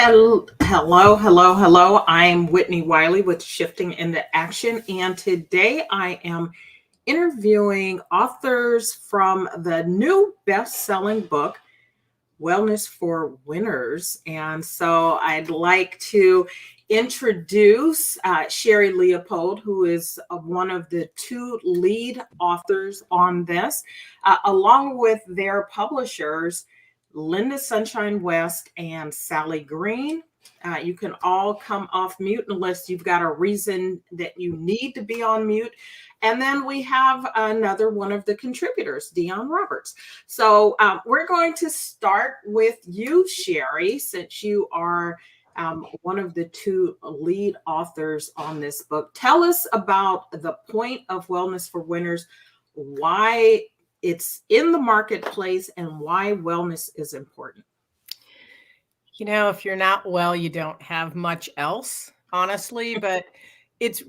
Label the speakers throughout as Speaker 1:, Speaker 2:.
Speaker 1: Hello. I'm Whitnie Wiley with Shifting into Action, and today I am interviewing authors from the new best-selling book, Wellness for Winners. And so I'd like to introduce Sherry Leopold, who is one of the two lead authors on this, along with their publishers, Linda Sunshine West and Sally Green. You can all come off mute unless you've got a reason that you need to be on mute. And then we have another one of the contributors, Dion Roberts. So we're going to start with you, Sherry, since you are one of the two lead authors on this book. Tell us about the point of Wellness for Winners, why it's in the marketplace, and why wellness is important.
Speaker 2: You know, if you're not well, you don't have much else, honestly, but it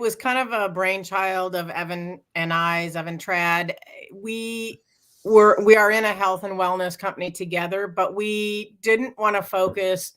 Speaker 2: was kind of a brainchild of Evan Trad. We are in a health and wellness company together, but we didn't want to focus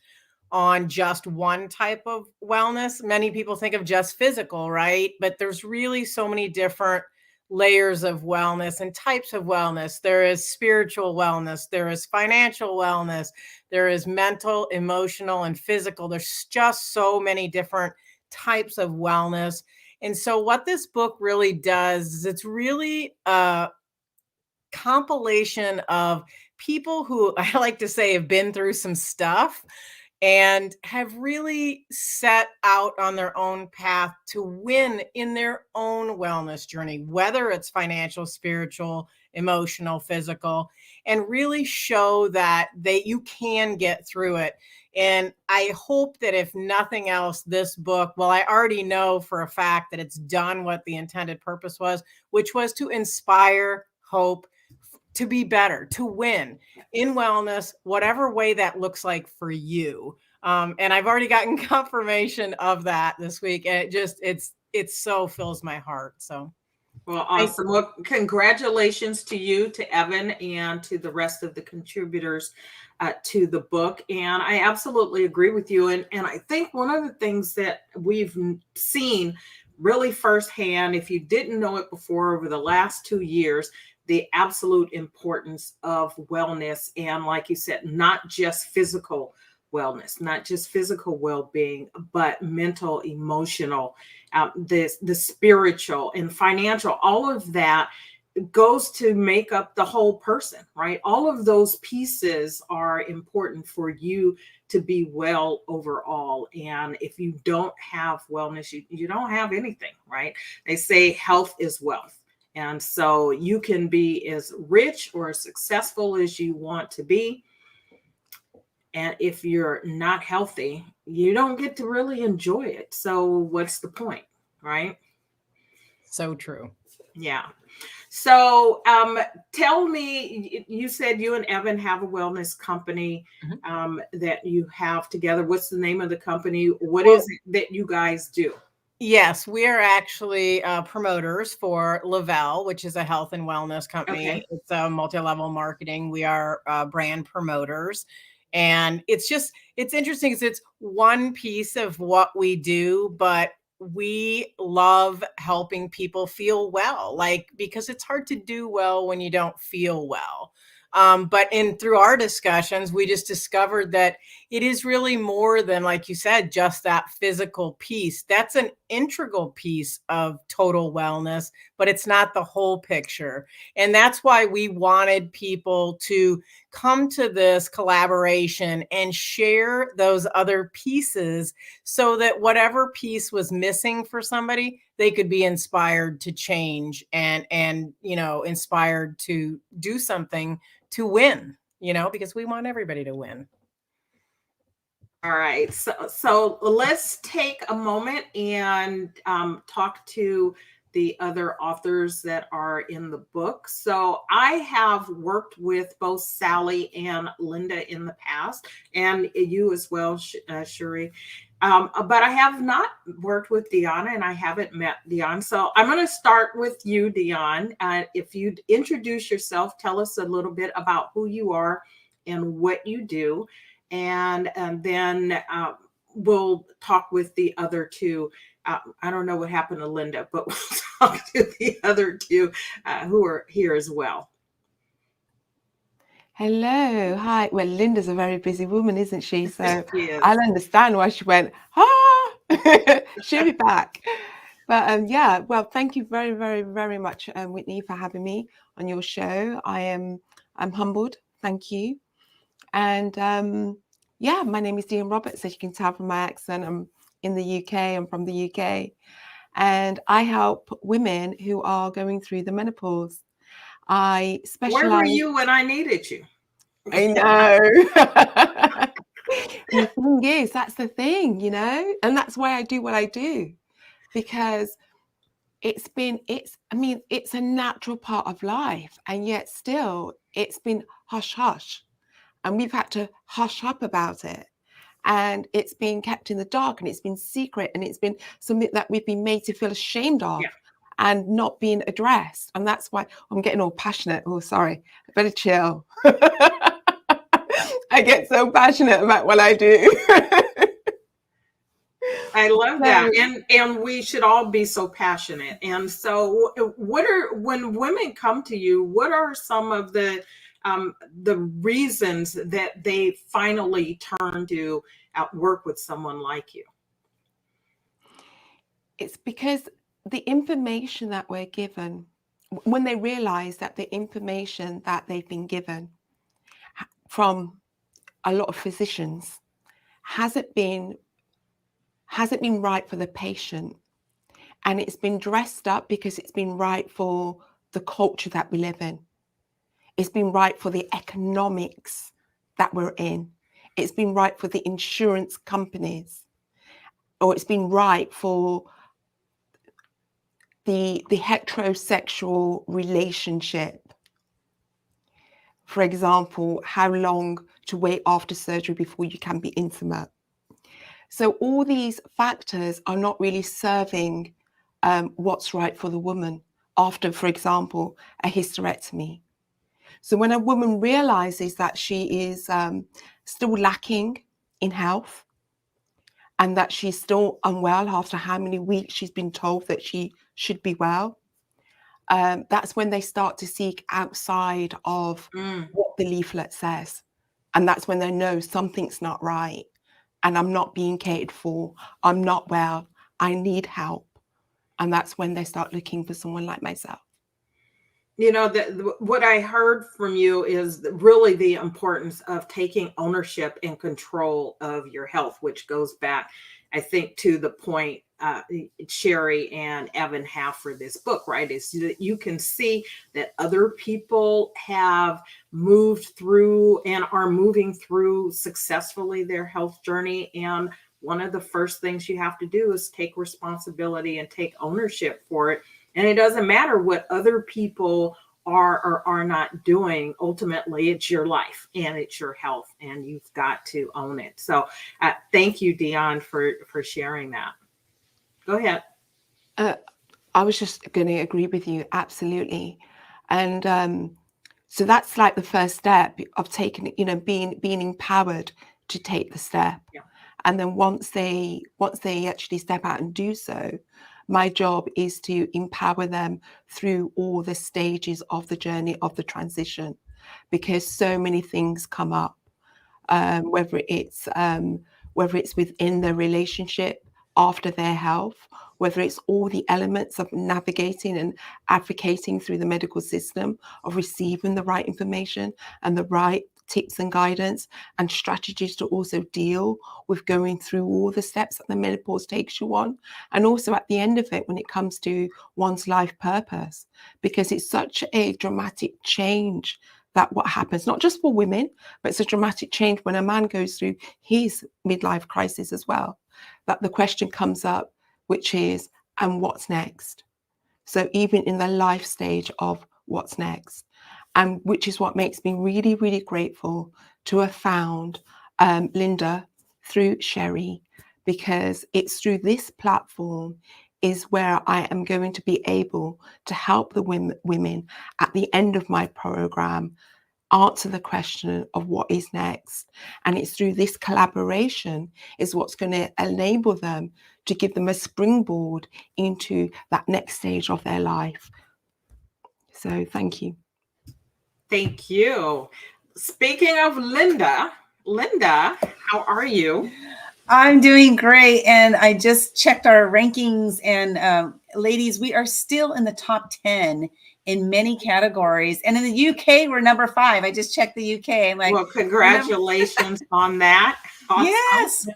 Speaker 2: on just one type of wellness. Many people think of just physical, right? But there's really so many different layers of wellness and types of wellness. There is spiritual wellness, there is financial wellness, there is mental, emotional, and physical. There's just so many different types of wellness. And so what this book really does is it's really a compilation of people who I like to say have been through some stuff and have really set out on their own path to win in their own wellness journey, whether it's financial, spiritual, emotional, physical, and really show that you can get through it. And I hope that if nothing else, this book, well, I already know for a fact that it's done what the intended purpose was, which was to inspire hope, to be better, to win in wellness, whatever way that looks like for you. And I've already gotten confirmation of that this week. And it so fills my heart. So.
Speaker 1: Well, awesome. Well, congratulations to you, to Evan, and to the rest of the contributors to the book. And I absolutely agree with you. And I think one of the things that we've seen really firsthand, if you didn't know it before, over the last 2 years, the absolute importance of wellness. And like you said, not just physical wellness, not just physical well-being, but mental, emotional, the spiritual and financial, all of that goes to make up the whole person, right? All of those pieces are important for you to be well overall. And if you don't have wellness, you don't have anything, right? They say health is wealth. And so you can be as rich or as successful as you want to be. And if you're not healthy, you don't get to really enjoy it. So what's the point, right?
Speaker 2: So true.
Speaker 1: Yeah. So tell me, you said you and Evan have a wellness company that you have together. What's the name of the company? What is it that you guys do?
Speaker 2: Yes, we are actually promoters for Lavelle, which is a health and wellness company.
Speaker 1: Okay.
Speaker 2: It's a multi-level marketing. We are brand promoters. And it's interesting because it's one piece of what we do, but we love helping people feel well, because it's hard to do well when you don't feel well. But through our discussions, we just discovered that it is really more than, like you said, just that physical piece. That's an integral piece of total wellness, but it's not the whole picture. And that's why we wanted people to come to this collaboration and share those other pieces so that whatever piece was missing for somebody, they could be inspired to change and inspired to do something to win, because we want everybody to win.
Speaker 1: All right. So let's take a moment and talk to the other authors that are in the book. So I have worked with both Sally and Linda in the past, and you as well, Shuri. But I have not worked with Dion, and I haven't met Dion. So I'm going to start with you, Dion. If you'd introduce yourself, tell us a little bit about who you are and what you do. and then we'll talk with the other two. I don't know what happened to Linda, but we'll talk to the other two who are here as well.
Speaker 3: Hello, hi. Well, Linda's a very busy woman, isn't she? So
Speaker 1: She is.
Speaker 3: I'll understand why she went, she'll be back. But yeah, well, thank you very, very, very much, Whitney, for having me on your show. I'm humbled. Thank you. And yeah, my name is Dean Roberts, as you can tell from my accent. I'm in the UK. I'm from the UK. And I help women who are going through the menopause. I specialize.
Speaker 1: Where were you when I needed you?
Speaker 3: I know. The thing is, that's the thing, you know, and that's why I do what I do, because it's a natural part of life, and yet still it's been hush hush, and we've had to hush up about it, and it's been kept in the dark, and it's been secret, and it's been something that we've been made to feel ashamed of.
Speaker 1: Yeah.
Speaker 3: And not being addressed. And that's why I'm getting all passionate. Oh, sorry, I better chill. I get so passionate about what I do.
Speaker 1: I love that. And we should all be so passionate. And so when women come to you, what are some of the reasons that they finally turn to work with someone like you?
Speaker 3: It's because the information that we're given, when they realize that the information that they've been given from a lot of physicians hasn't been right for the patient, and it's been dressed up because it's been right for the culture that we live in. It's been right for the economics that we're in. It's been right for the insurance companies, or it's been right for the heterosexual relationship. For example, how long to wait after surgery before you can be intimate. So all these factors are not really serving what's right for the woman after, for example, a hysterectomy. So when a woman realizes that she is still lacking in health, and that she's still unwell after how many weeks she's been told that she should be well, that's when they start to seek outside of what the leaflet says. And that's when they know something's not right, and I'm not being catered for, I'm not well, I need help. And that's when they start looking for someone like myself.
Speaker 1: You know, what I heard from you is really the importance of taking ownership and control of your health, which goes back, I think, to the point Sherry and Evan have for this book, right? Is that you can see that other people have moved through and are moving through successfully their health journey. And one of the first things you have to do is take responsibility and take ownership for it. And it doesn't matter what other people are or are not doing. Ultimately, it's your life and it's your health, and you've got to own it. So thank you, Dion, for sharing that. Go ahead.
Speaker 3: I was just going to agree with you. Absolutely. And so that's like the first step of taking, being empowered to take the step.
Speaker 1: Yeah.
Speaker 3: And then once they actually step out and do so, my job is to empower them through all the stages of the journey of the transition, because so many things come up, whether it's within their relationship, after their health, whether it's all the elements of navigating and advocating through the medical system, of receiving the right information and the right tips and guidance and strategies to also deal with going through all the steps that the menopause takes you on. And also at the end of it, when it comes to one's life purpose, because it's such a dramatic change that what happens, not just for women, but it's a dramatic change when a man goes through his midlife crisis as well, that the question comes up, which is, and what's next? So even in the life stage of what's next, and which is what makes me really, really grateful to have found Linda through Sherry, because it's through this platform is where I am going to be able to help the women at the end of my program answer the question of what is next. And it's through this collaboration is what's going to enable them to give them a springboard into that next stage of their life. So thank you.
Speaker 1: Thank you. Speaking of Linda, how are you?
Speaker 4: I'm doing great. And I just checked our rankings, and ladies, we are still in the top 10 in many categories. And in the UK, we're number 5. I just checked the UK. I'm like,
Speaker 1: well, congratulations on that. Awesome.
Speaker 4: Yes.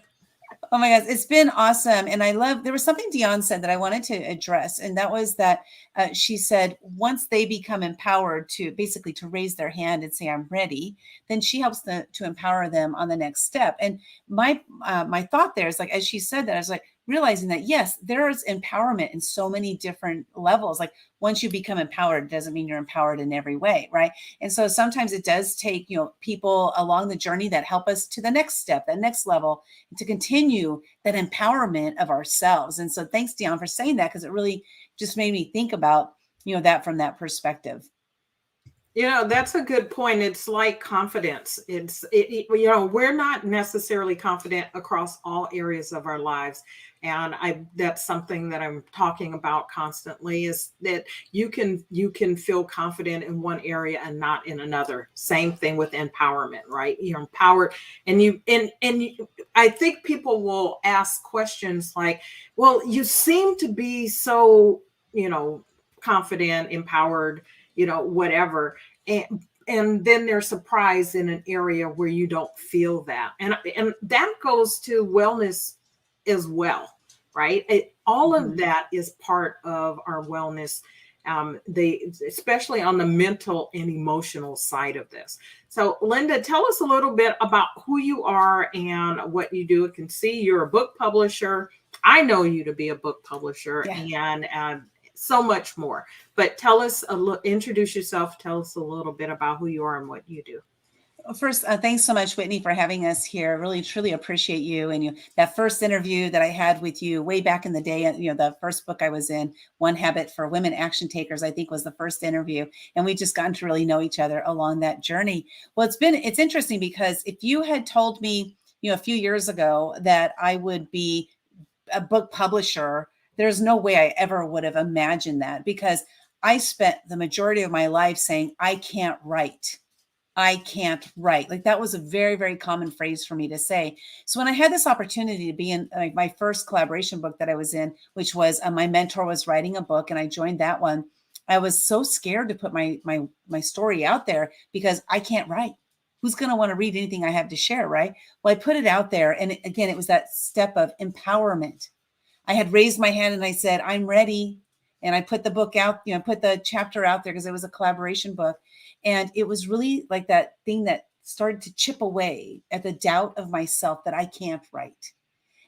Speaker 4: Oh my gosh, it's been awesome. And there was something Dion said that I wanted to address. And that was that she said, once they become empowered to basically to raise their hand and say, I'm ready, then she helps them to empower them on the next step. And my thought there is like, as she said that, I was like, realizing that, yes, there is empowerment in so many different levels. Like once you become empowered, it doesn't mean you're empowered in every way, right? And so sometimes it does take, people along the journey that help us to the next step, that next level, to continue that empowerment of ourselves. And so thanks, Dion, for saying that, because it really just made me think about, that from that perspective.
Speaker 1: That's a good point. It's like confidence. We're not necessarily confident across all areas of our lives. And that's something that I'm talking about constantly, is that you can feel confident in one area and not in another. Same thing with empowerment, right? You're empowered, and I think people will ask questions like, well, you seem to be so, confident, empowered, whatever. And then they're surprised in an area where you don't feel that. And that goes to wellness as well, right? All of that is part of our wellness, especially on the mental and emotional side of this. So Linda, tell us a little bit about who you are and what you do. I can see you're a book publisher. I know you to be a book publisher, and so much more. But introduce yourself. Tell us a little bit about who you are and what you do.
Speaker 4: First, thanks so much, Whitney, for having us here. Really, truly appreciate you. And that first interview that I had with you way back in the day, the first book I was in, One Habit for Women Action Takers, I think was the first interview. And we just gotten to really know each other along that journey. Well, it's interesting because if you had told me, a few years ago that I would be a book publisher, there's no way I ever would have imagined that, because I spent the majority of my life saying, I can't write. I can't write. Like that was a very, very common phrase for me to say. So when I had this opportunity to be in my first collaboration book that I was in, which was my mentor was writing a book, and I joined that one, I was so scared to put my story out there because I can't write. Who's going to want to read anything I have to share, right? Well, I put it out there. And again, it was that step of empowerment. I had raised my hand and I said, I'm ready. And I put the book out, put the chapter out there because it was a collaboration book. And it was really like that thing that started to chip away at the doubt of myself that I can't write.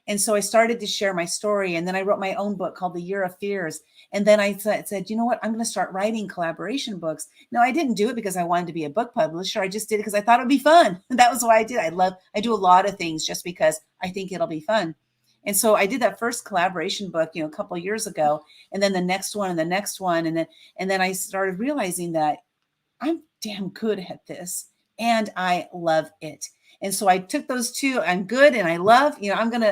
Speaker 4: And so I started to share my story. And then I wrote my own book called The Year of Fears. And then I said, you know what? I'm going to start writing collaboration books. No, I didn't do it because I wanted to be a book publisher. I just did it because I thought it would be fun. That was why I did. I do a lot of things just because I think it'll be fun. And so I did that first collaboration book, a couple of years ago, and then the next one and the next one. And then I started realizing that I'm damn good at this and I love it. And so I took those two, I'm good and I love, I'm going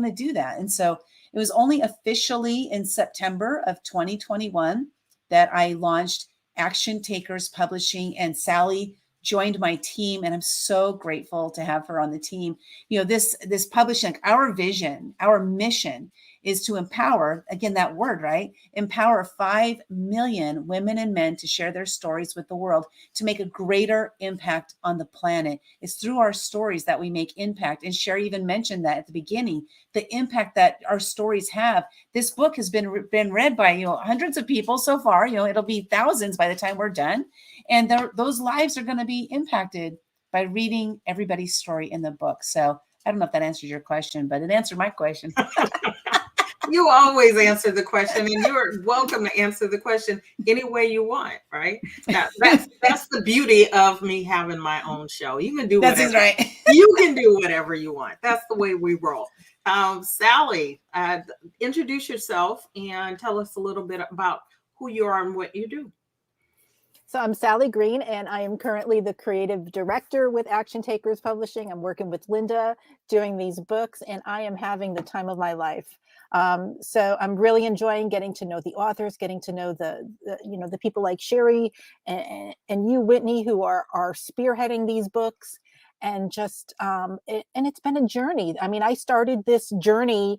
Speaker 4: to do that. And so it was only officially in September of 2021 that I launched Action Takers Publishing, and Sally joined my team, and I'm so grateful to have her on the team. This publishing, our vision, our mission is to empower, again, that word, right? Empower 5 million women and men to share their stories with the world, to make a greater impact on the planet. It's through our stories that we make impact. And Sherry even mentioned that at the beginning, the impact that our stories have. This book has been read by, hundreds of people so far. It'll be thousands by the time we're done. And those lives are going to be impacted by reading everybody's story in the book. So I don't know if that answers your question, but it answered my question.
Speaker 1: You always answer the question, and you're welcome to answer the question any way you want, right? That's the beauty of me having my own show. You can do whatever.
Speaker 4: That's right.
Speaker 1: You can do whatever you want. That's the way we roll. Sally, introduce yourself and tell us a little bit about who you are and what you do.
Speaker 5: So I'm Sally Green, and I am currently the creative director with Action Takers Publishing. I'm working with Linda doing these books, and I am having the time of my life. So I'm really enjoying getting to know the authors, getting to know the people like Sherry and you, Whitney, who are spearheading these books. And just and it's been a journey. I mean, I started this journey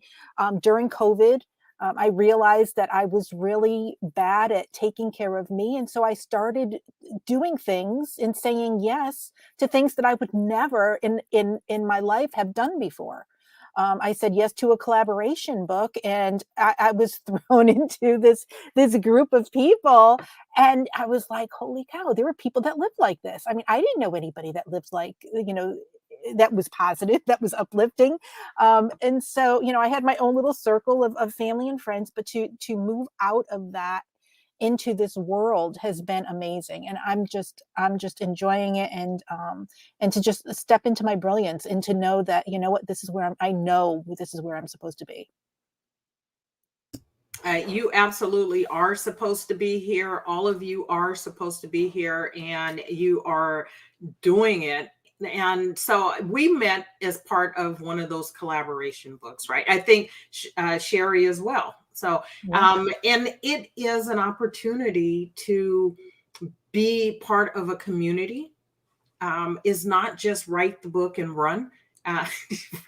Speaker 5: during COVID. I realized that I was really bad at taking care of me. And so I started doing things and saying yes to things that I would never in my life have done before. I said yes to a collaboration book, and I was thrown into this group of people, and I was like, holy cow, there are people that live like this. I mean, I didn't know anybody that lives like, that was positive, that was uplifting. And so, I had my own little circle of family and friends, but to move out of that into this world has been amazing. And I'm just enjoying it, and to just step into my brilliance, and to know that, what, this is where I know this is where I'm supposed to be.
Speaker 1: You absolutely are supposed to be here. All of you are supposed to be here, and you are doing it. And so we met as part of one of those collaboration books, right? I think Sherry as well. So, and it is an opportunity to be part of a community. Is not just write the book and run.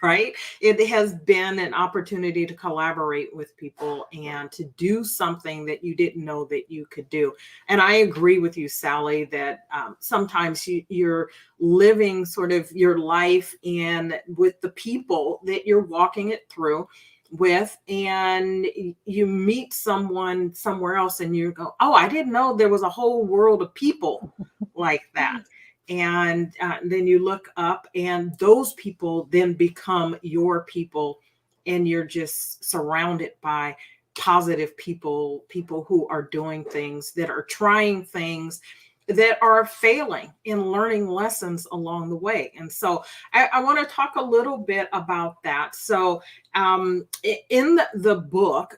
Speaker 1: Right? It has been an opportunity to collaborate with people and to do something that you didn't know that you could do. And I agree with you, Sally, that sometimes you're living sort of your life and with the people that you're walking it through with, and you meet someone somewhere else and you go, oh, I didn't know there was a whole world of people like that. And then you look up, and those people then become your people, and you're just surrounded by positive people who are doing things, that are trying things, that are failing and learning lessons along the way. And so I want to talk a little bit about that. So in the book,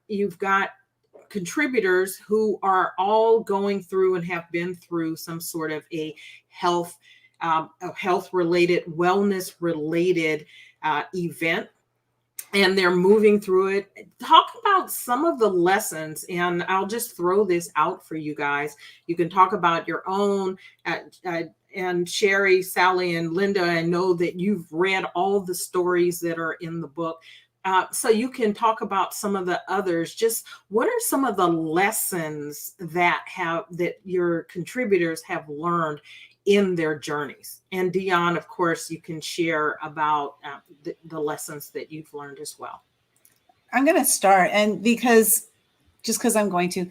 Speaker 1: you've got contributors who are all going through and have been through some sort of a health related, wellness related event, and they're moving through it. Talk about some of the lessons, and I'll just throw this out for you guys. You can talk about your own, and Sherry, Sally, and Linda, I know that you've read all the stories that are in the book. So you can talk about some of the others. Just what are some of the lessons that your contributors have learned in their journeys? And Dion, of course, you can share about the lessons that you've learned as well.
Speaker 4: I'm going to start, and because I'm going to,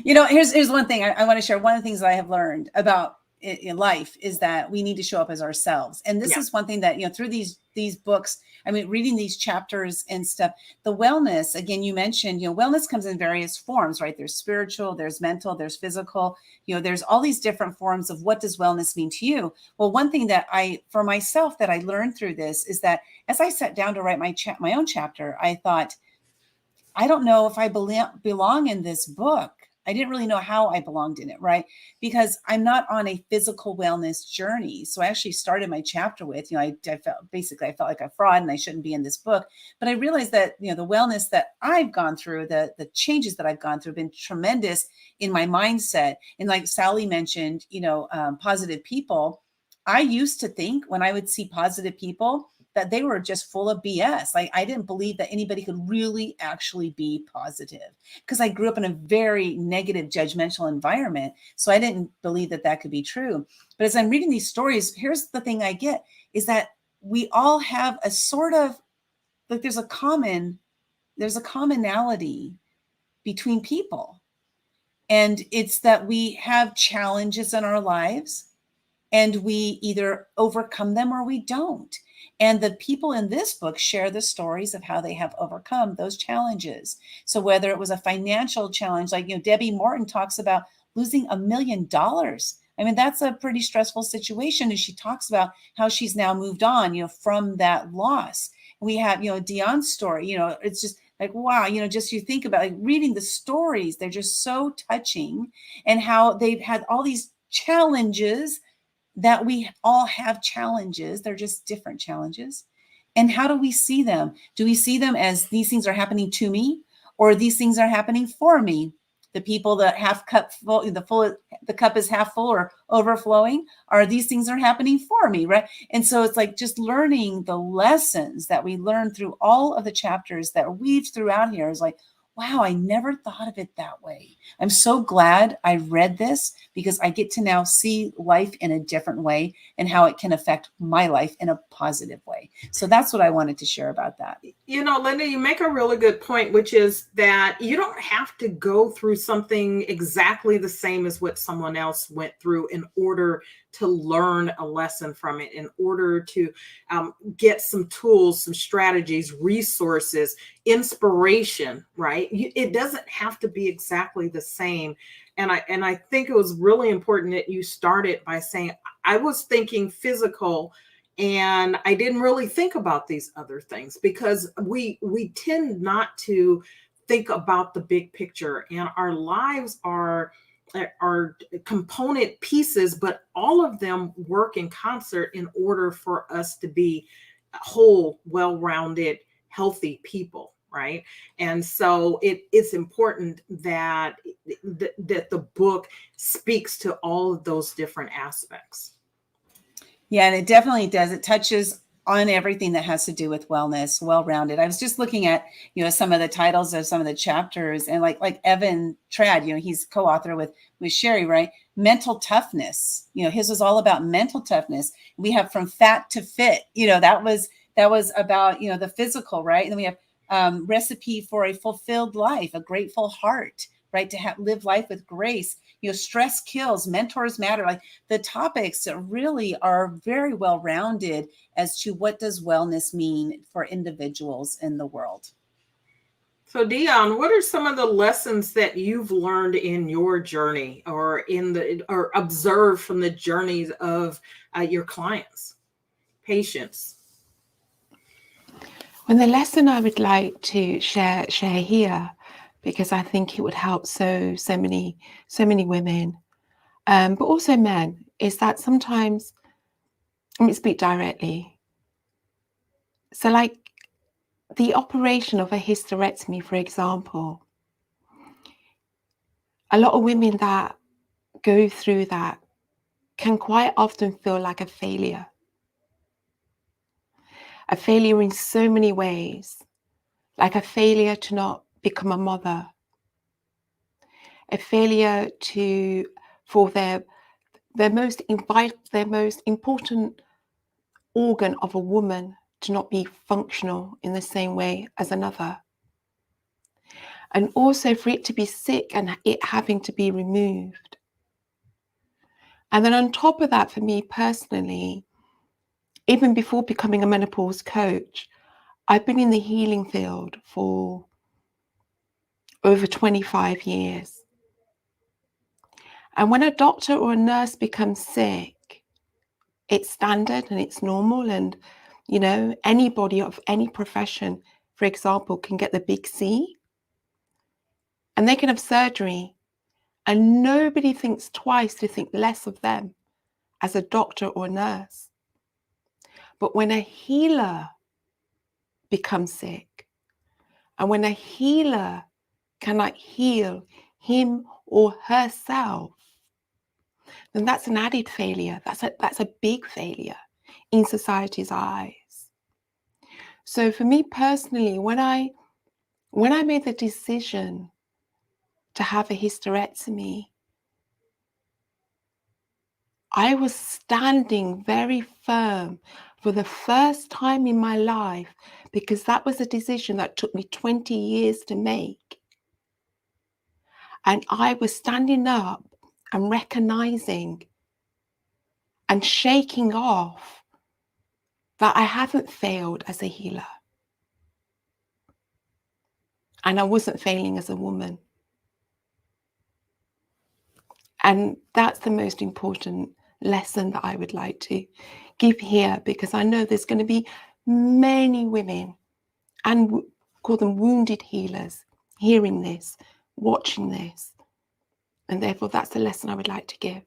Speaker 4: here's one thing I want to share. One of the things that I have learned about in life is that we need to show up as ourselves. And this is one thing that, through these books, I mean, reading these chapters and stuff, the wellness, again, you mentioned, wellness comes in various forms, right? There's spiritual, there's mental, there's physical, there's all these different forms of what does wellness mean to you? Well, one thing that for myself that I learned through this is that as I sat down to write my own chapter, I thought, I don't know if I belong in this book. I didn't really know how I belonged in it, right? Because I'm not on a physical wellness journey. So I actually started my chapter with, I felt like a fraud and I shouldn't be in this book. But I realized that, the wellness that I've gone through, the changes that I've gone through have been tremendous in my mindset. And like Sally mentioned, positive people. I used to think when I would see positive people that they were just full of BS. Like I didn't believe that anybody could really actually be positive because I grew up in a very negative, judgmental environment. So I didn't believe that could be true. But as I'm reading these stories, here's the thing I get is that we all have a sort of, like there's a commonality between people. And it's that we have challenges in our lives and we either overcome them or we don't. And the people in this book share the stories of how they have overcome those challenges. So whether it was a financial challenge, like, Debbie Morton talks about losing $1 million. I mean, that's a pretty stressful situation. And she talks about how she's now moved on, from that loss. We have, Dion's story, it's just Like, wow, just you think about like reading the stories, they're just so touching, and how they've had all these challenges, that we all have challenges. They're just different challenges. And how do we see them? Do we see them as these things are happening to me, or these things are happening for me? The people that half cup full, the cup is half full or overflowing, are these things are happening for me, right? And so it's like just learning the lessons that we learn through all of the chapters that are weaved throughout here is like, wow, I never thought of it that way. I'm so glad I read this, because I get to now see life in a different way and how it can affect my life in a positive way. So that's what I wanted to share about that.
Speaker 1: Linda, you make a really good point, which is that you don't have to go through something exactly the same as what someone else went through in order to learn a lesson from it, in order to get some tools, some strategies, resources, inspiration, right? It doesn't have to be exactly the same. And I think it was really important that you started by saying, I was thinking physical, and I didn't really think about these other things, because we tend not to think about the big picture, and our lives are component pieces, but all of them work in concert in order for us to be whole, well-rounded, healthy people, right? And so it's important that the book speaks to all of those different aspects.
Speaker 4: Yeah, and it definitely does. It touches on everything that has to do with wellness, well-rounded. I was just looking at, some of the titles of some of the chapters, and like Evan Trad, he's co-author with Sherry, right? Mental toughness. His was all about mental toughness. We have From Fat to Fit. That was about, the physical, right? And then we have Recipe for a Fulfilled Life, a Grateful Heart, right? To live life with grace. Stress kills, mentors matter. Like, the topics really are very well rounded as to what does wellness mean for individuals in the world.
Speaker 1: So Dion, what are some of the lessons that you've learned in your journey, or observed from the journeys of your clients, patients?
Speaker 3: Well, the lesson I would like to share here, because I think it would help so many women, but also men, is that sometimes, let me speak directly. So like the operation of a hysterectomy, for example, a lot of women that go through that can quite often feel like a failure in so many ways, like a failure to not become a mother, a failure for their most important organ of a woman to not be functional in the same way as another, and also for it to be sick and it having to be removed. And then on top of that, for me personally, even before becoming a menopause coach, I've been in the healing field for over 25 years. And when a doctor or a nurse becomes sick, it's standard and it's normal. And, anybody of any profession, for example, can get the big C and they can have surgery, and nobody thinks twice to think less of them as a doctor or a nurse. But when a healer becomes sick, and when a healer cannot heal him or herself, then that's an added failure. That's a big failure in society's eyes. So for me personally, when I made the decision to have a hysterectomy, I was standing very firm for the first time in my life, because that was a decision that took me 20 years to make. And I was standing up and recognizing and shaking off that I haven't failed as a healer. And I wasn't failing as a woman. And that's the most important lesson that I would like to give here, because I know there's going to be many women and call them wounded healers, hearing this, watching this. And therefore, that's the lesson I would like to give.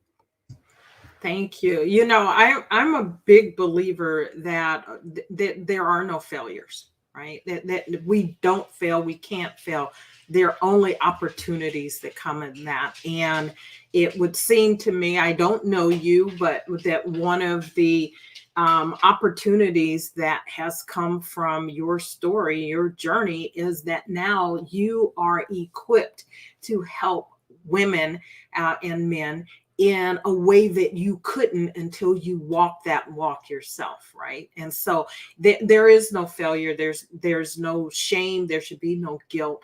Speaker 1: Thank you. You know, I'm a big believer that, that there are no failures, right? That we don't fail, we can't fail. There are only opportunities that come in that. And it would seem to me, I don't know you, but that one of the opportunities that has come from your story, your journey, is that now you are equipped to help women and men in a way that you couldn't until you walk that walk yourself, right? And so there is no failure, there's no shame, there should be no guilt,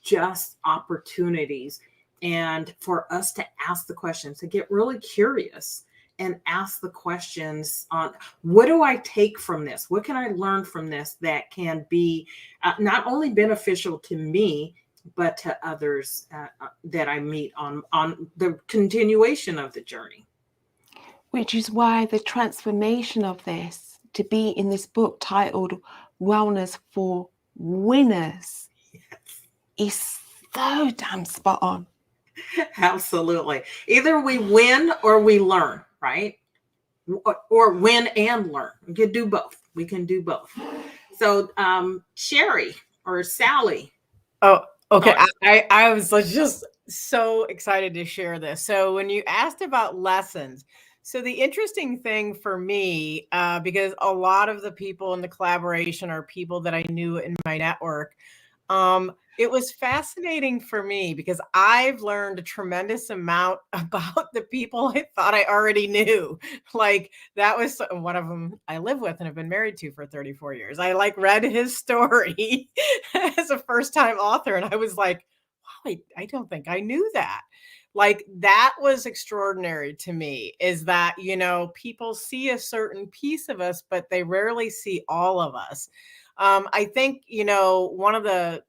Speaker 1: just opportunities. And for us to ask the questions, to get really curious and ask the questions on, what do I take from this? What can I learn from this that can be not only beneficial to me, but to others that I meet on the continuation of the journey.
Speaker 3: Which is why the transformation of this to be in this book titled Wellness for Winners is so damn spot on.
Speaker 1: Absolutely. Either we win or we learn, right? Or win and learn. We can do both. We can do both. So Sherry or Sally.
Speaker 2: Oh, okay. I was just so excited to share this. So when you asked about lessons, so the interesting thing for me, because a lot of the people in the collaboration are people that I knew in my network, it was fascinating for me because I've learned a tremendous amount about the people I thought I already knew. Like that was one of them I live with and have been married to for 34 years. I like read his story as a first-time author and I was like, wow, I don't think I knew that. Like that was extraordinary to me, is that, you know, people see a certain piece of us, but they rarely see all of us. I think, you know, one of the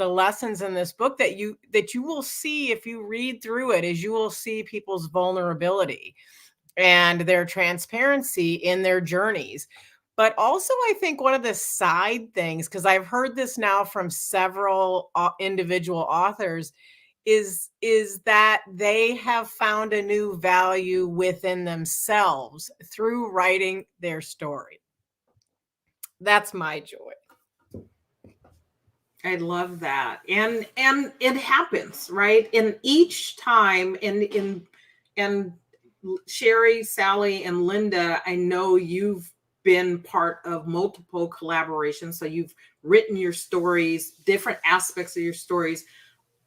Speaker 2: lessons in this book that you will see if you read through it is you will see people's vulnerability and their transparency in their journeys. But also, I think one of the side things, because I've heard this now from several individual authors, is that they have found a new value within themselves through writing their story. That's my joy.
Speaker 1: I love that. And it happens, right? And each time and Sherry, Sally, and Linda, I know you've been part of multiple collaborations. So you've written your stories, different aspects of your stories,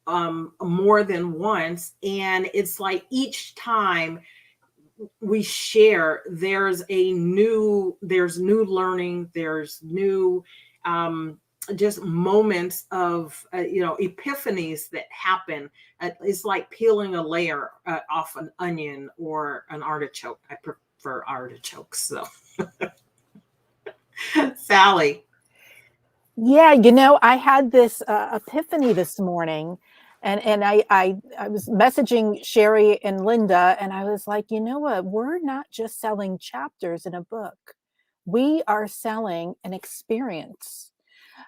Speaker 1: more than once. And it's like each time we share, there's new learning, there's new just moments of epiphanies that happen. It's like peeling a layer off an onion or an artichoke. I prefer artichokes. So Sally.
Speaker 5: Yeah, you know, I had this epiphany this morning, and I was messaging Sherry and Linda, and I was like, you know what? We're not just selling chapters in a book. We are selling an experience.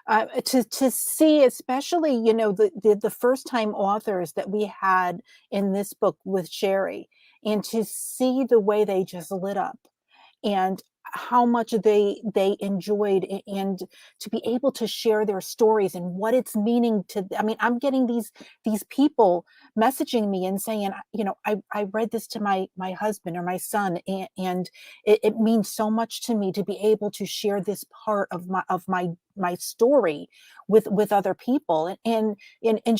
Speaker 5: To see, especially, you know, the first time authors that we had in this book with Sherry, and to see the way they just lit up and how much they enjoyed, and to be able to share their stories and what it's meaning to, I mean, I'm getting these people messaging me and saying, you know, I read this to my husband or my son, and it means so much to me to be able to share this part of my story with other people. And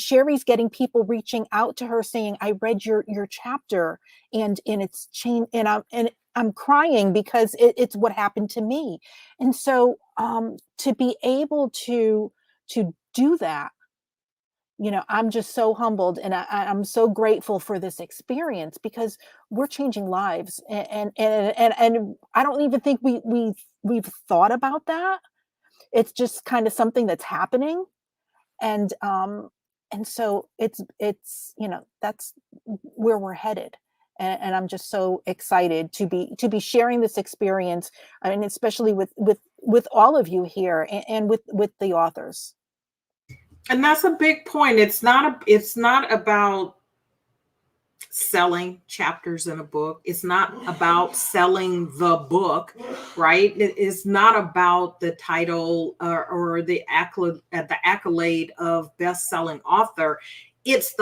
Speaker 5: Sherry's getting people reaching out to her saying, I read your chapter and it's changed, and I'm crying because it's what happened to me. And so to be able to do that, you know, I'm just so humbled, and I'm so grateful for this experience, because we're changing lives, and I don't even think we've thought about that. It's just kind of something that's happening, and so it's you know, that's where we're headed. And I'm just so excited to be sharing this experience, I mean, especially with all of you here, and with the authors.
Speaker 1: And that's a big point. It's not about selling chapters in a book. It's not about selling the book, right? It is not about the title or the accolade of best-selling author. It's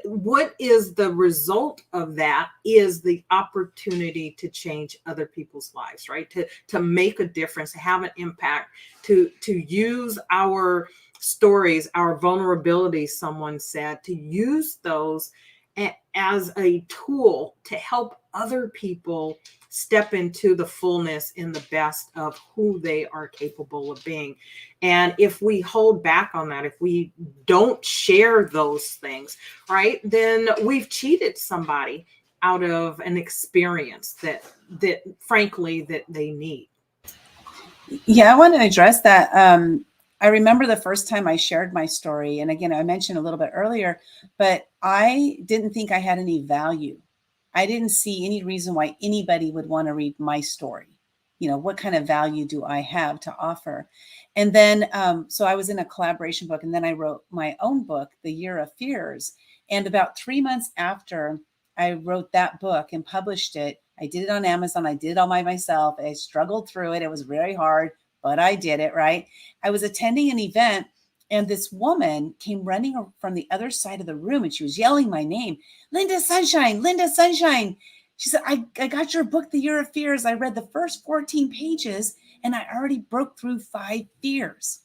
Speaker 1: what is the result of that is the opportunity to change other people's lives, right? To make a difference, to have an impact, to use our stories, our vulnerabilities, someone said, to use those as a tool to help other people step into the fullness in the best of who they are capable of being. And if we hold back on that, if we don't share those things, right, then we've cheated somebody out of an experience that frankly that they need.
Speaker 4: Yeah, I want to address that. I remember the first time I shared my story, and again, I mentioned a little bit earlier, but I didn't think I had any value. I didn't see any reason why anybody would want to read my story. You know, what kind of value do I have to offer? And then, so I was in a collaboration book, and then I wrote my own book, The Year of Fears. And about 3 months after I wrote that book and published it, I did it on Amazon. I did it all by myself. I struggled through it. It was very hard, but I did it, right? I was attending an event, and this woman came running from the other side of the room, and she was yelling my name, Linda Sunshine, Linda Sunshine. She said, I got your book, The Year of Fears. I read the first 14 pages, and I already broke through 5 fears.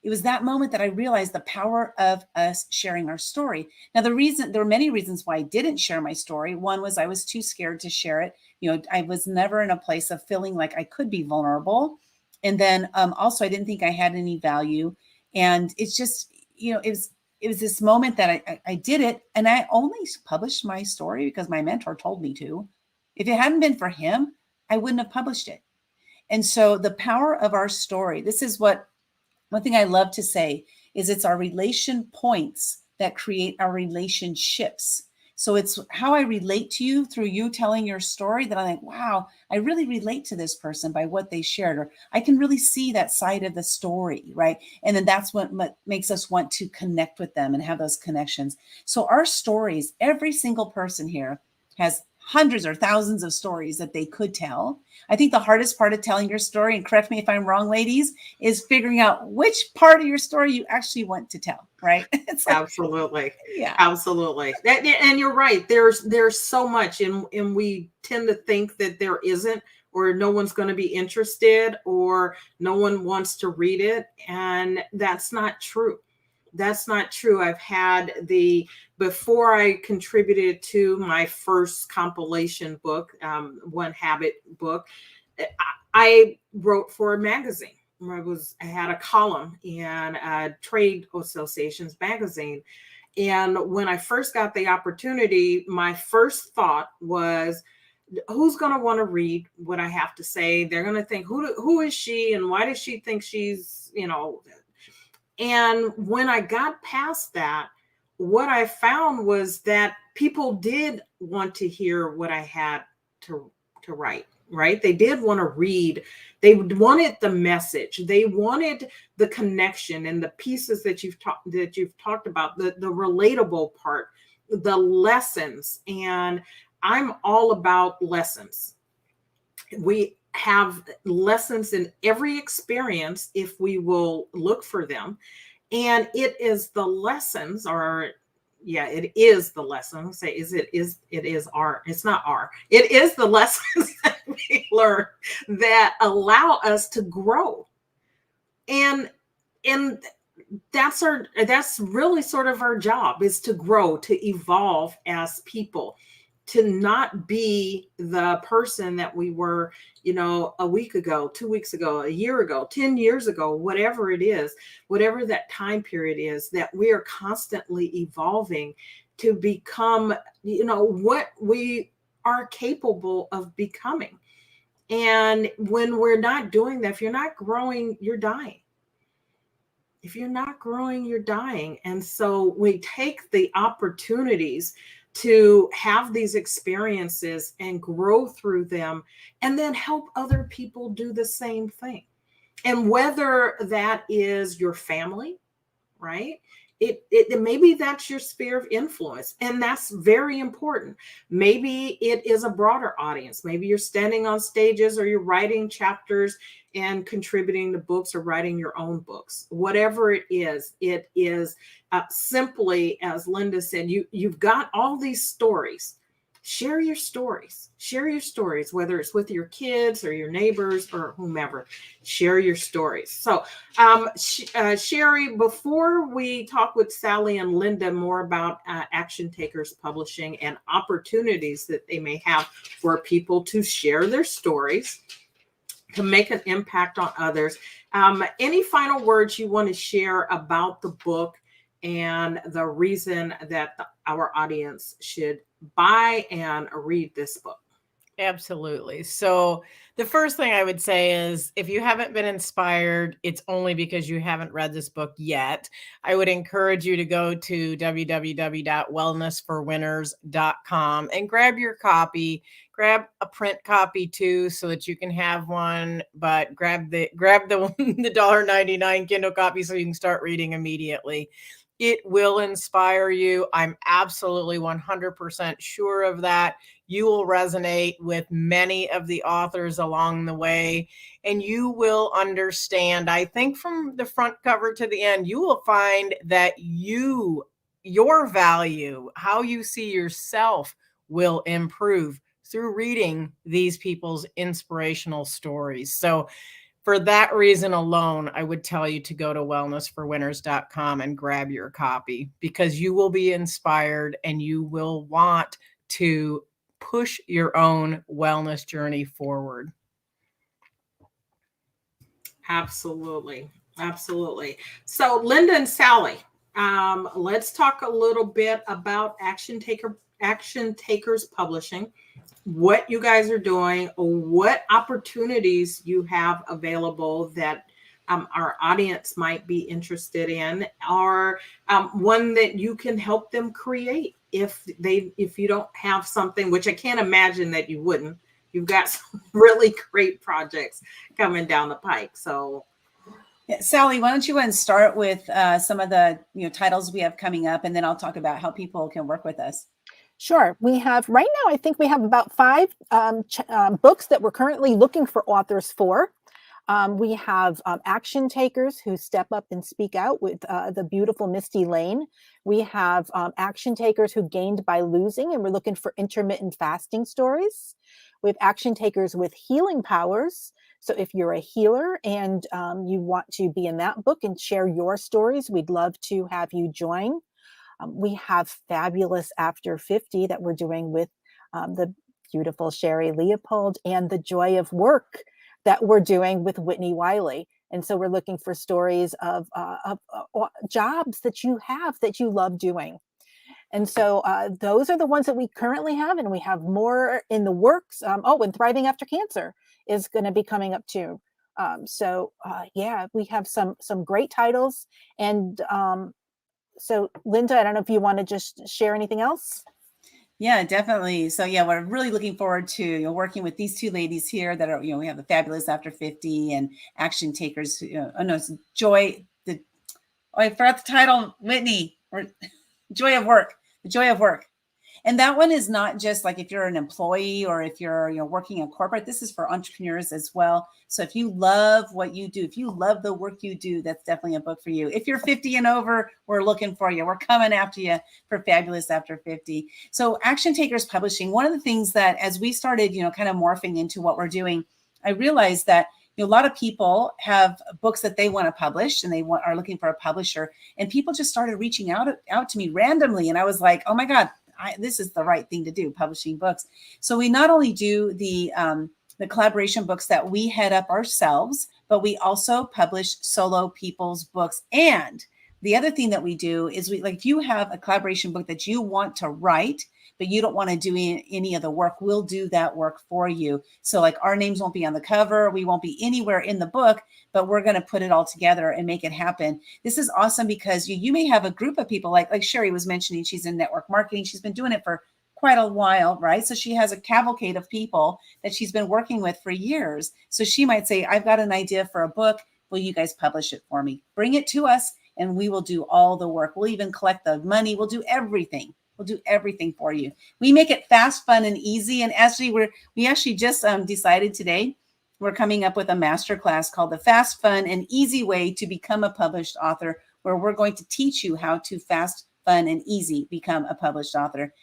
Speaker 4: It was that moment that I realized the power of us sharing our story. Now, there were many reasons why I didn't share my story. One was I was too scared to share it. You know, I was never in a place of feeling like I could be vulnerable. And then also, I didn't think I had any value. And it's just, you know, it was this moment that I did it. And I only published my story because my mentor told me to. If it hadn't been for him, I wouldn't have published it. And so the power of our story, this is what one thing I love to say is it's our relation points that create our relationships. So it's how I relate to you through you telling your story that I'm like, wow, I really relate to this person by what they shared, or I can really see that side of the story, right? And then that's what makes us want to connect with them and have those connections. So our stories, every single person here has hundreds or thousands of stories that they could tell. I think the hardest part of telling your story, and correct me if I'm wrong, ladies, is figuring out which part of your story you actually want to tell, right? It's like,
Speaker 1: Absolutely.
Speaker 4: yeah.
Speaker 1: Absolutely. And you're right. There's so much, and we tend to think that there isn't, or no one's going to be interested, or no one wants to read it. And that's not true. That's not true. I've had before I contributed to my first compilation book, One Habit book, I wrote for a magazine. I had a column in a trade association's magazine. And when I first got the opportunity, my first thought was, who's going to want to read what I have to say? They're going to think, who is she, and why does she think she's, you know? And when I got past that, what I found was that people did want to hear what I had to write, right? They did want to read. They wanted the message. They wanted the connection and the pieces that you've talked about, the relatable part, the lessons. And I'm all about lessons. We have lessons in every experience if we will look for them. And it is the lessons, it is the lesson. Say, it is the lessons that we learn that allow us to grow. And that's really sort of our job, is to grow, to evolve as people, to not be the person that we were, a week ago, 2 weeks ago, a year ago, 10 years ago, whatever it is, whatever that time period is, that we are constantly evolving to become, what we are capable of becoming. And when we're not doing that, if you're not growing, you're dying. If you're not growing, you're dying. And so we take the opportunities to have these experiences and grow through them, and then help other people do the same thing. And whether that is your family, right? It maybe that's your sphere of influence, and that's very important. Maybe it is a broader audience. Maybe you're standing on stages, or you're writing chapters and contributing to books, or writing your own books. Whatever it is simply, as Linda said, you've got all these stories. Share your stories. Share your stories, whether it's with your kids or your neighbors or whomever. Share your stories. So, Sherry, before we talk with Sally and Linda more about Action Takers Publishing and opportunities that they may have for people to share their stories, to make an impact on others, any final words you want to share about the book and the reason that our audience should buy and read this book?
Speaker 2: Absolutely. So the first thing I would say is, if you haven't been inspired, it's only because you haven't read this book yet. I would encourage you to go to www.wellnessforwinners.com and grab your copy. Grab a print copy too, so that you can have one, but grab the the $1.99 Kindle copy so you can start reading immediately. It will inspire you. I'm absolutely 100% sure of that. You will resonate with many of the authors along the way, and you will understand, I think, from the front cover to the end, you will find that your value, how you see yourself, will improve through reading these people's inspirational stories. So for that reason alone, I would tell you to go to wellnessforwinners.com and grab your copy, because you will be inspired and you will want to push your own wellness journey forward.
Speaker 1: Absolutely. Absolutely. So, Linda and Sally, let's talk a little bit about Action Takers Publishing, what you guys are doing, what opportunities you have available that our audience might be interested in, or one that you can help them create if you don't have something, which I can't imagine that you wouldn't. You've got some really great projects coming down the pike. So,
Speaker 4: yeah, Sally, why don't you go and start with some of the titles we have coming up, and then I'll talk about how people can work with us.
Speaker 5: Sure. We have right now, I think we have about 5 books that we're currently looking for authors for. We have Action Takers who step up and speak out with the beautiful Misty Lane. We have Action Takers who gained by losing, and we're looking for intermittent fasting stories. We have Action Takers with healing powers. So if you're a healer and you want to be in that book and share your stories, we'd love to have you join. We have Fabulous After 50 that we're doing with the beautiful Sherry Leopold, and The Joy of Work that we're doing with Whitnie Wiley. And so we're looking for stories of jobs that you have that you love doing. And so those are the ones that we currently have, and we have more in the works. And Thriving After Cancer is going to be coming up too. Yeah, we have some great titles. And so Linda, I don't know if you want to just share anything else.
Speaker 4: Yeah, definitely. So yeah, we're really looking forward to working with these 2 ladies here that are, we have the Fabulous After 50 and Action Takers. It's Joy. I forgot the title, Whitney, or Joy of Work. The Joy of Work. And that one is not just like if you're an employee or if you're working in corporate. This is for entrepreneurs as well. So if you love what you do, if you love the work you do, that's definitely a book for you. If you're 50 and over, we're looking for you. We're coming after you for Fabulous After 50. So Action Takers Publishing, one of the things that as we started, kind of morphing into what we're doing, I realized that a lot of people have books that they want to publish, and they are looking for a publisher, and people just started reaching out to me randomly. And I was like, oh my God, this is the right thing to do, publishing books. So we not only do the collaboration books that we head up ourselves, but we also publish solo people's books. And the other thing that we do is if you have a collaboration book that you want to write, but you don't want to do any of the work, we'll do that work for you. So our names won't be on the cover. We won't be anywhere in the book, but we're going to put it all together and make it happen. This is awesome because you may have a group of people like Sherry was mentioning. She's in network marketing. She's been doing it for quite a while, right? So she has a cavalcade of people that she's been working with for years. So she might say, I've got an idea for a book. Will you guys publish it for me? Bring it to us. and we will do all the work. We'll even collect the money. We'll do everything. We'll do everything for you. We make it fast, fun, and easy. And actually, we actually just decided today we're coming up with a masterclass called the Fast, Fun, and Easy Way to Become a Published Author, where we're going to teach you how to fast, fun, and easy become a published author.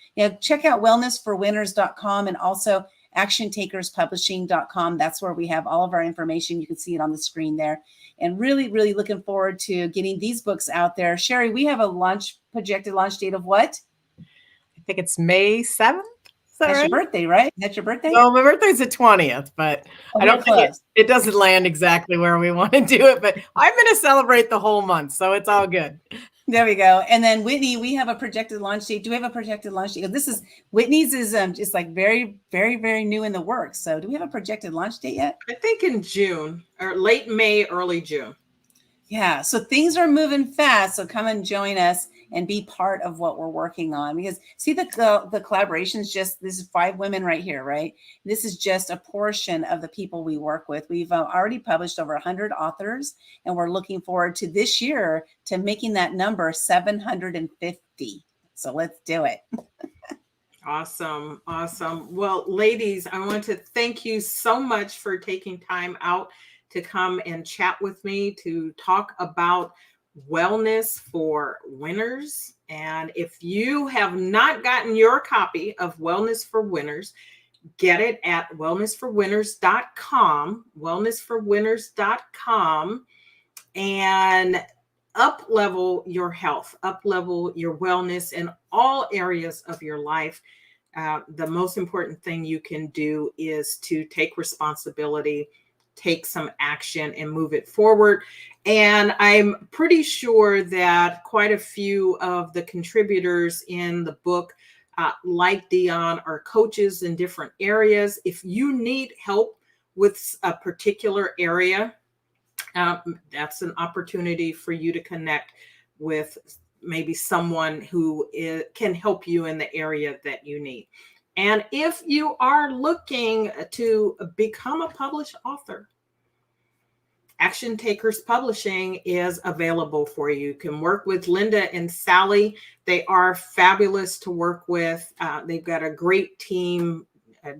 Speaker 4: Check out wellnessforwinners.com and also actiontakerspublishing.com. That's where we have all of our information. You can see it on the screen there. And really, really looking forward to getting these books out there. Sherry, we have a projected launch date of what?
Speaker 2: I think it's May 7th.
Speaker 4: That's
Speaker 2: right?
Speaker 4: your birthday, right? That's your birthday?
Speaker 2: Well, my birthday's the 20th, but I don't think it doesn't land exactly where we want to do it, but I'm going to celebrate the whole month, so it's all good.
Speaker 4: There we go. And then Whitnie, we have a projected launch date. Do we have a projected launch date? This is Whitney's is just like very, very, very new in the works. So do we have a projected launch date yet?
Speaker 1: I think in June or late May, early June.
Speaker 4: Yeah. So things are moving fast. So come and join us and be part of what we're working on, because see the collaborations, just this is 5 women right here, right? This is just a portion of the people we work with. We've already published over 100 authors, and we're looking forward to this year to making that number 750. So let's do it.
Speaker 1: Awesome. Awesome. Well, ladies, I want to thank you so much for taking time out to come and chat with me to talk about Wellness for Winners. And if you have not gotten your copy of Wellness for Winners, get it at wellnessforwinners.com, wellnessforwinners.com, and up-level your health, up-level your wellness in all areas of your life. The most important thing you can do is to take responsibility, take some action, and move it forward. And I'm pretty sure that quite a few of the contributors in the book, like Dion, are coaches in different areas. If you need help with a particular area, that's an opportunity for you to connect with maybe someone who can help you in the area that you need. And if you are looking to become a published author, Action Takers Publishing is available for you. You can work with Linda and Sally. They are fabulous to work with. They've got a great team, a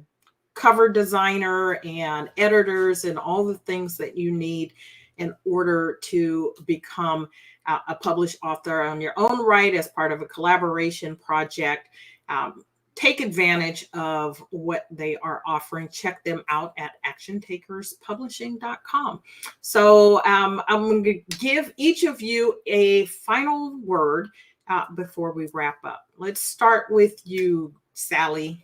Speaker 1: cover designer and editors, and all the things that you need in order to become a published author on your own right as part of a collaboration project. Take advantage of what they are offering. Check them out at actiontakerspublishing.com. So I'm going to give each of you a final word before we wrap up. Let's start with you, Sally.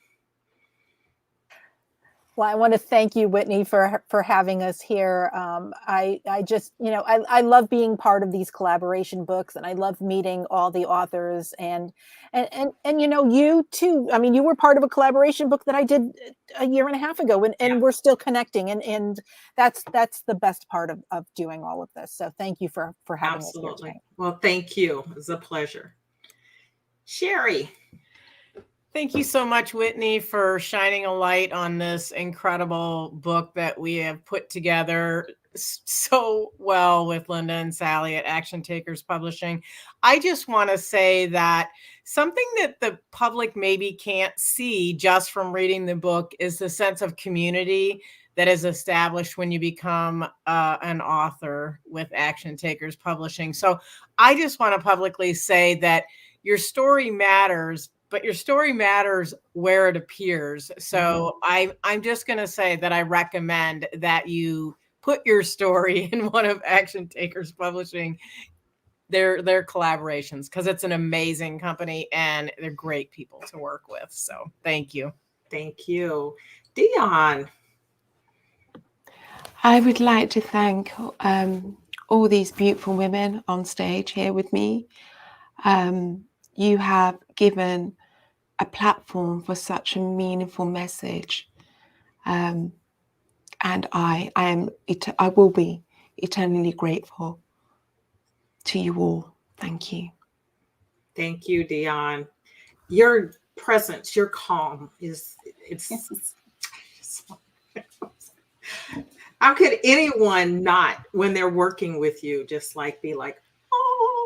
Speaker 5: Well, I want to thank you, Whitnie, for having us here. I just, I love being part of these collaboration books, and I love meeting all the authors, and you too. I mean, you were part of a collaboration book that I did a year and a half ago, and
Speaker 1: Yeah.
Speaker 5: we're still connecting, and that's the best part of doing all of this. So thank you for having us here tonight.
Speaker 1: Well, thank you. It was a pleasure. Sherry.
Speaker 2: Thank you so much, Whitnie, for shining a light on this incredible book that we have put together so well with Linda and Sally at Action Takers Publishing. I just want to say that something that the public maybe can't see just from reading the book is the sense of community that is established when you become an author with Action Takers Publishing. So I just want to publicly say that your story matters, but your story matters where it appears. So I'm just going to say that I recommend that you put your story in one of Action Takers Publishing, their collaborations, because it's an amazing company and they're great people to work with. So thank you.
Speaker 1: Thank you. Dion.
Speaker 3: I would like to thank all these beautiful women on stage here with me. You have given a platform for such a meaningful message, and I will be eternally grateful to you all. Thank you.
Speaker 1: Thank you, Dion. Your presence, your calm it's how could anyone not, when they're working with you, just like be like, oh,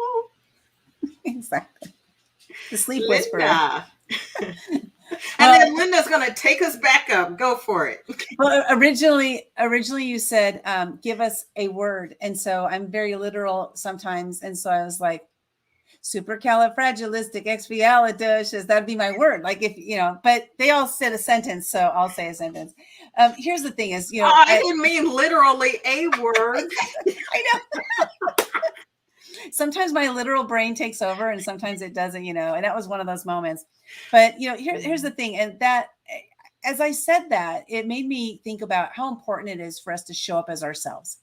Speaker 4: Exactly. The sleep whisperer.
Speaker 1: Linda. And
Speaker 4: Well,
Speaker 1: then Linda's going to take us back up. Go for it.
Speaker 4: Well, originally you said, give us a word. And so I'm very literal sometimes. And so I was like, supercalifragilisticexpialidocious. That'd be my word. Like if, but they all said a sentence. So I'll say a sentence. Here's the thing is,
Speaker 1: I didn't mean literally a word.
Speaker 4: I know. Sometimes my literal brain takes over and sometimes it doesn't, and that was one of those moments. But, here's the thing. And that, as I said that, it made me think about how important it is for us to show up as ourselves,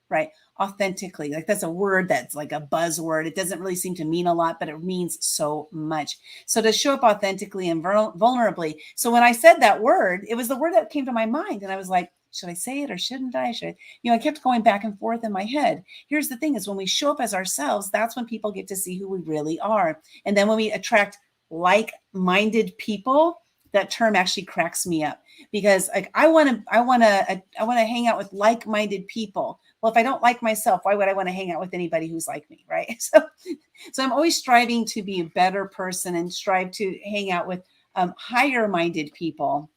Speaker 4: right? Authentically. Like that's a word that's like a buzzword. It doesn't really seem to mean a lot, but it means so much. So to show up authentically and vulnerably. So when I said that word, it was the word that came to my mind. And I was like, should I say it or shouldn't I? I kept going back and forth in my head. Here's the thing is when we show up as ourselves, that's when people get to see who we really are. And then when we attract like-minded people, that term actually cracks me up because like I want to hang out with like-minded people. Well, if I don't like myself, why would I want to hang out with anybody who's like me, right? So I'm always striving to be a better person and strive to hang out with higher-minded people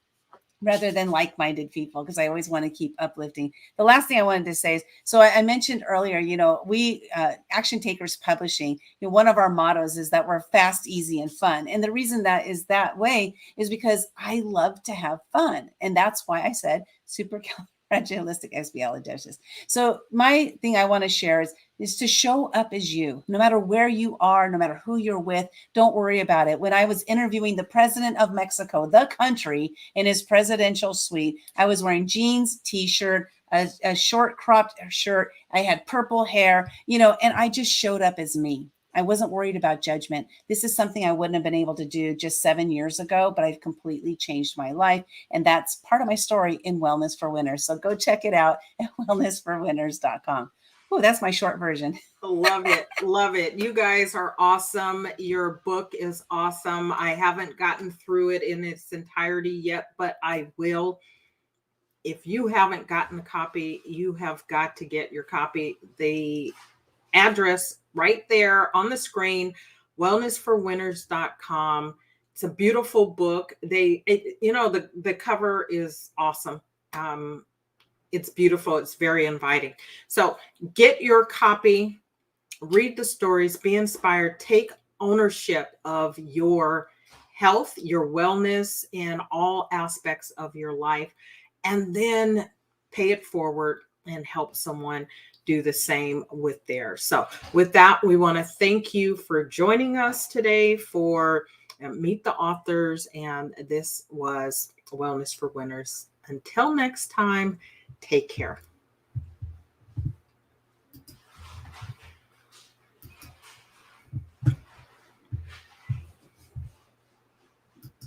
Speaker 4: rather than like-minded people, because I always want to keep uplifting. The last thing I wanted to say is, so I mentioned earlier, we, Action Takers Publishing, one of our mottos is that we're fast, easy, and fun. And the reason that is that way is because I love to have fun. And that's why I said supercalifragilisticexpialidocious. So my thing I want to share is to show up as you, no matter where you are, no matter who you're with. Don't worry about it. When I was interviewing the president of Mexico, the country, in his presidential suite, I was wearing jeans, t-shirt, a short cropped shirt. I had purple hair, and I just showed up as me. I wasn't worried about judgment. This is something I wouldn't have been able to do just 7 years ago, but I've completely changed my life. And that's part of my story in Wellness for Winners. So go check it out at wellnessforwinners.com. Oh, that's my short version.
Speaker 1: Love it. Love it. You guys are awesome. Your book is awesome. I haven't gotten through it in its entirety yet, but I will. If you haven't gotten a copy, you have got to get your copy. The address right there on the screen, wellnessforwinners.com. It's a beautiful book. The cover is awesome. It's beautiful. It's very inviting. So get your copy, read the stories, be inspired, take ownership of your health, your wellness in all aspects of your life, and then pay it forward and help someone do the same with theirs. So with that, we want to thank you for joining us today for Meet the Authors. And this was Wellness for Winners. Until next time, take care.